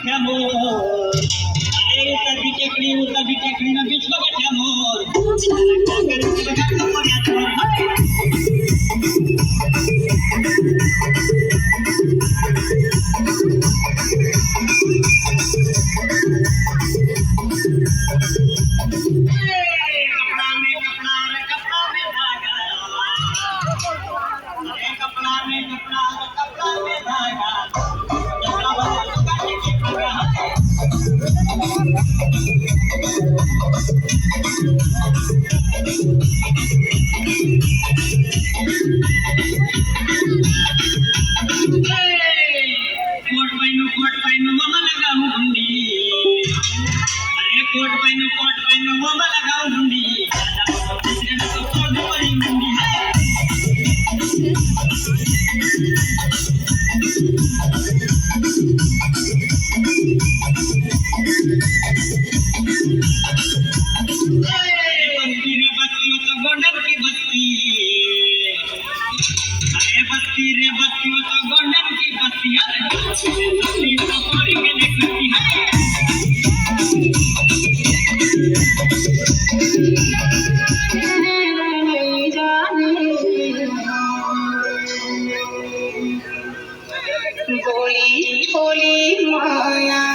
बैठा मोर, अरे उतर भी टेकड़ी में बीच में बैठा मोर, कोट पाइनु ममा लगाऊ गुंडी, अरे कोट पाइनु ममा लगाऊ गुंडी, तो तोड़ पड़ी मुंडी है। बस्ती तो गोंडन की बस्ती, अरे बस्ती रे बस्ती तो गोंडन की बस्ती है, तो कोरी के देखती है। बोली बोली माया